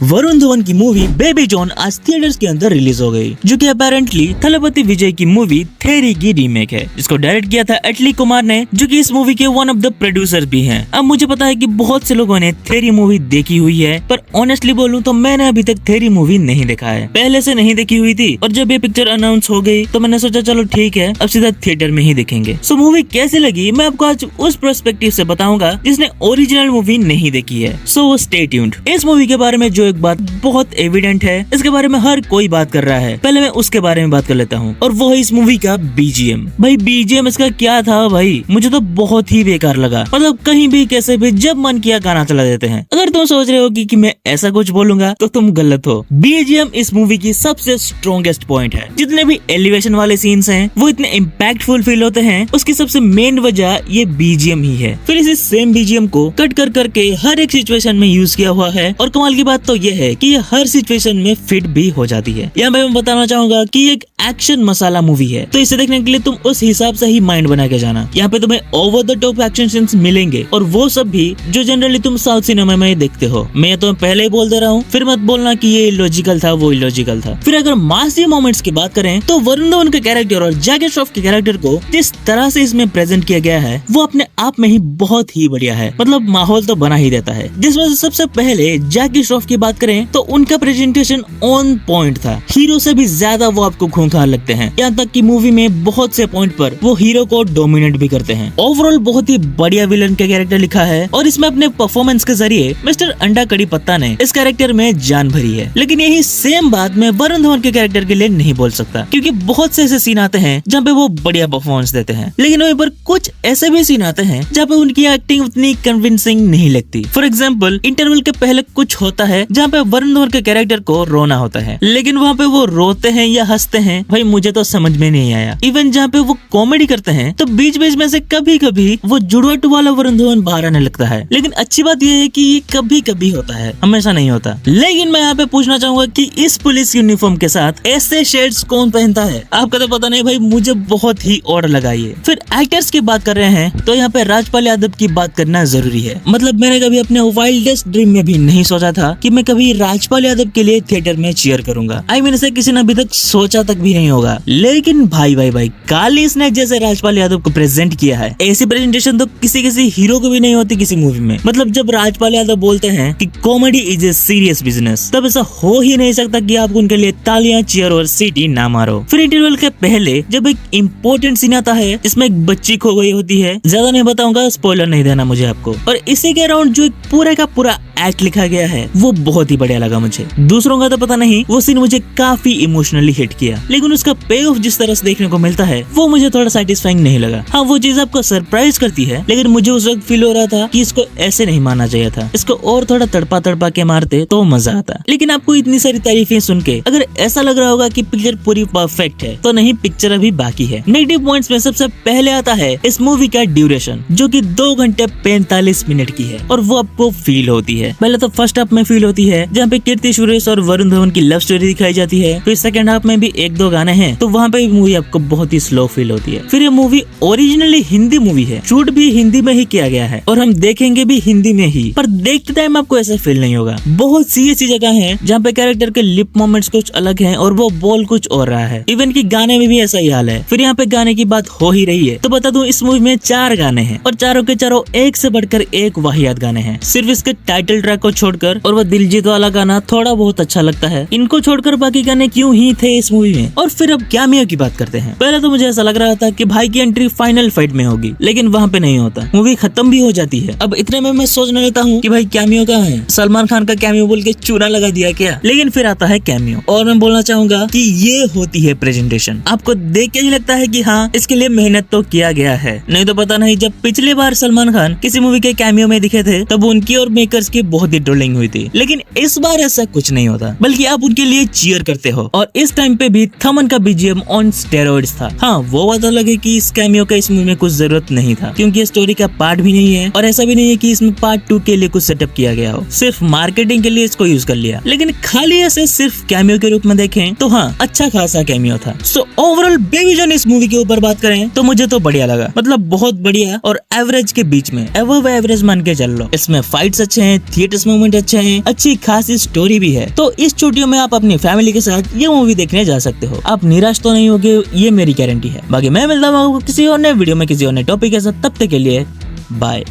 वरुण धवन की movie baby John आज theatres के अंदर रिलीज हो गई, जो कि अपेरेंटली थलपति विजय की मूवी थेरी की रीमेक है, जिसको डायरेक्ट किया था एटली कुमार ने, जो कि इस मूवी के वन ऑफ द प्रोड्यूसर भी हैं। अब मुझे पता है कि बहुत से लोगों ने थेरी मूवी देखी हुई है, पर ऑनेस्टली बोलूं तो मैंने अभी तक थेरी मूवी नहीं देखा है। पहले से नहीं देखी हुई थी, और जब ये पिक्चर अनाउंस हो गई तो मैंने सोचा चलो ठीक है, अब सीधा थिएटर में ही देखेंगे। सो मूवी कैसे लगी मैं आपको आज उस पर्सपेक्टिव से बताऊंगा जिसने ओरिजिनल मूवी नहीं देखी है। So stay tuned. इस मूवी के बारे में जो एक बात बहुत एविडेंट है, इसके बारे में हर कोई बात कर रहा है, पहले मैं उसके बारे में बात कर लेता हूँ, और वो है इस मूवी का बीजीएम। भाई बीजीएम इसका क्या था भाई, मुझे तो बहुत ही बेकार लगा। मतलब कहीं भी कैसे भी जब मन किया गाना चला देते हैं। अगर तुम सोच रहे हो कि मैं ऐसा कुछ बोलूंगा तो तुम गलत हो। बीजीएम इस मूवी की सबसे स्ट्रॉन्गेस्ट पॉइंट है। जितने भी एलिवेशन वाले सीन्स हैं वो इतने इम्पैक्टफुल फील होते हैं, उसकी सबसे मेन वजह ये बीजीएम ही है। फिर इसी सेम बीजीएम को कट कर करके हर एक सिचुएशन में यूज किया हुआ है, और कमाल की बात तो ये है कि ये हर सिचुएशन में फिट भी हो जाती है। यहाँ पे मैं बताना चाहूंगा कि एक एक्शन मसाला मूवी है, तो इसे देखने के लिए तुम उस हिसाब से ही माइंड बना के जाना। यहाँ पे तुम्हें over the top action scenes मिलेंगे, और वो सब भी जो जनरली तुम साउथ सिनेमा में देखते हो। मैं तो पहले ही बोल दे रहा हूँ, फिर मत बोलना कि ये इलॉजिकल था वो इलॉजिकल था। फिर अगर मासी मोमेंट्स की बात करें तो वरुण धवन के कैरेक्टर और जैकी श्रॉफ के कैरेक्टर को जिस तरह से इसमें प्रेजेंट किया गया है वो अपने आप में ही बहुत ही बढ़िया है। मतलब माहौल तो बना ही देता है। जिस वजह से सबसे पहले जैकी श्रॉफ की बात करें तो उनका प्रेजेंटेशन ऑन पॉइंट था। हीरो से भी ज्यादा वो आपको खूंखार लगते हैं, यहाँ तक कि मूवी में बहुत से पॉइंट पर वो हीरो को डोमिनेट भी करते हैं। ओवरऑल बहुत ही बढ़िया विलन का कैरेक्टर लिखा है, और इसमें अपने परफॉर्मेंस के जरिए मिस्टर अंडा कड़ी पत्ता ने इस कैरेक्टर में जान भरी है। लेकिन यही सेम बात मैं वरुण धवन के कैरेक्टर के लिए नहीं बोल सकता, क्योंकि बहुत से ऐसे सीन आते हैं जहाँ पे वो बढ़िया परफॉर्मेंस देते हैं, लेकिन वहीं पर कुछ ऐसे भी सीन आते हैं जहाँ पे उनकी एक्टिंग उतनी कन्विंसिंग नहीं लगती। फॉर एग्जाम्पल इंटरवल के पहले कुछ होता है जहाँ पे वरुण धवन के कैरेक्टर को रोना होता है, लेकिन वहाँ पे वो रोते हैं या हंसते हैं भाई मुझे तो समझ में नहीं आया। इवन जहाँ पे वो कॉमेडी करते हैं तो बीच बीच में से कभी कभी वो जुड़वाटू वाला वरुण धवन बाहर आने लगता है। लेकिन अच्छी बात यह है कि ये कभी कभी होता है, हमेशा नहीं होता। लेकिन मैं यहाँ पे पूछना चाहूंगा कि इस पुलिस यूनिफॉर्म के साथ ऐसे शेड्स कौन पहनता है? आपका तो पता नहीं भाई, मुझे बहुत ही और लगा ये। फिर एक्टर्स की बात कर रहे हैं तो यहाँ पे राजपाल यादव की बात करना जरूरी है। मतलब मैंने कभी अपने वाइल्डेस्ट ड्रीम में भी नहीं सोचा था कि मैं कभी राजपाल यादव के लिए थिएटर में चीयर करूंगा। आई मीन ऐसे किसी ने अभी तक सोचा तक भी नहीं होगा। लेकिन भाई भाई भाई कालिस ने जैसे राजपाल यादव को प्रेजेंट किया है, ऐसी प्रेजेंटेशन तो किसी किसी हीरो को भी नहीं होती किसी मूवी में। मतलब जब राजपाल यादव बोलते हैं कि comedy is a serious business, तब ऐसा हो ही नहीं सकता कि आप उनके लिए तालियां, चीयर और सीटी ना मारो। फिर इंटरवल के पहले जब एक इम्पोर्टेंट सीन आता है जिसमें एक बच्ची खो गई होती है, ज्यादा नहीं बताऊंगा, स्पॉइलर नहीं देना मुझे आपको, और इसी के अराउंड जो एक पूरे का पूरा एक्ट लिखा गया है वो बहुत ही बढ़िया लगा मुझे। दूसरों का तो पता नहीं, वो सीन मुझे काफी इमोशनली हिट किया, लेकिन उसका पे ऑफ जिस तरह से देखने को मिलता है वो मुझे थोड़ा सेटिस्फाइंग नहीं लगा। हाँ वो चीज आपको सरप्राइज करती है, लेकिन मुझे उस वक्त फील हो रहा था कि इसको ऐसे नहीं मारना चाहिए था, इसको और थोड़ा तड़पा तड़पा के मारते तो मजा आता। लेकिन आपको इतनी सारी तारीफें सुन के अगर ऐसा लग रहा होगा कि पिक्चर पूरी परफेक्ट है, तो नहीं, पिक्चर अभी बाकी है। नेगेटिव पॉइंट्स में सबसे पहले आता है इस मूवी का ड्यूरेशन, जो कि 2 घंटे 45 मिनट की है, और वो आपको फील होती है। पहले तो फर्स्ट हाफ में फील होती है जहाँ पे कीर्ति सुरेश और वरुण धवन की लव स्टोरी दिखाई जाती है। फिर सेकंड हाफ में भी 1-2 गाने हैं, तो वहाँ पे भी मूवी आपको बहुत ही स्लो फील होती है। फिर ये मूवी ओरिजिनली हिंदी मूवी है, शूट भी हिंदी में ही किया गया है, और हम देखेंगे भी हिंदी में ही, पर देखते टाइम आपको ऐसा फील नहीं होगा। बहुत सी ऐसी जगह है जहाँ पे कैरेक्टर के लिप मोमेंट्स कुछ अलग हैं और वो बोल कुछ और रहा है। इवन की गाने में भी ऐसा ही हाल है। फिर यहाँ पे गाने की बात हो ही रही है तो बता दूं, इस मूवी में 4 गाने हैं, और चारों के चारों एक से बढ़कर एक वाहियात गाने हैं। सिर्फ इसके टाइटल ट्रैक को छोड़कर, और वो दिलजीत वाला गाना थोड़ा बहुत अच्छा लगता है, इनको छोड़कर बाकी गाने क्यों ही थे इस मूवी में। और फिर अब कैमियो की बात करते हैं। पहले तो मुझे ऐसा लग रहा था कि भाई की एंट्री फाइनल फाइट में होगी, लेकिन वहाँ पे नहीं होता, मूवी खत्म भी हो जाती है। अब इतने में मैं सोचने लगता हूँ कि भाई कैमियो कहाँ है, सलमान खान का कैमियो बोल के चूना लगा दिया क्या? लेकिन फिर आता है कैमियो, और मैं बोलना चाहूंगा कि ये होती है प्रेजेंटेशन। आपको देख के ही लगता है कि हाँ इसके लिए मेहनत तो किया गया है। नहीं तो पता नहीं, जब पिछली बार सलमान खान किसी मूवी के कैमियो में दिखे थे तब उनकी और मेकर्स की बहुत ही ट्रोलिंग हुई थी, लेकिन इस बार ऐसा कुछ नहीं होता, बल्कि आप उनके लिए चीयर करते हो। और इस टाइम पे भी थमन का बीजीएम ऑन स्टेरॉइड्स था। हाँ वो बात अलग है कि इस कैमियो का इस मूवी में कुछ जरूरत नहीं था, क्योंकि ये स्टोरी का पार्ट भी नहीं है, और ऐसा भी नहीं है कि इसमें पार्ट 2 के लिए कुछ सेटअप किया गया हो, सिर्फ मार्केटिंग के लिए इसको यूज कर लिया। लेकिन खाली ऐसे सिर्फ कैमियो के रूप में देखें तो हाँ अच्छा खासा कैमियो था। सो ओवरऑल बेबी जॉन इस मूवी के ऊपर बात करें तो मुझे तो बढ़िया लगा, मतलब बहुत बढ़िया और एवरेज के बीच में, एवरेज मान के चल लो। इसमें फाइट्स अच्छे हैं, थिएटर्स मोमेंट अच्छे हैं, अच्छी अच्छी खासी स्टोरी भी है। तो इस छुट्टियों में आप अपनी फैमिली के साथ ये मूवी देखने जा सकते हो। आप निराश तो नहीं होगे, ये मेरी गारंटी है। बाकी मैं मिलता हूँ किसी और नए वीडियो में किसी और नए टॉपिक के साथ। तब तक के लिए बाय।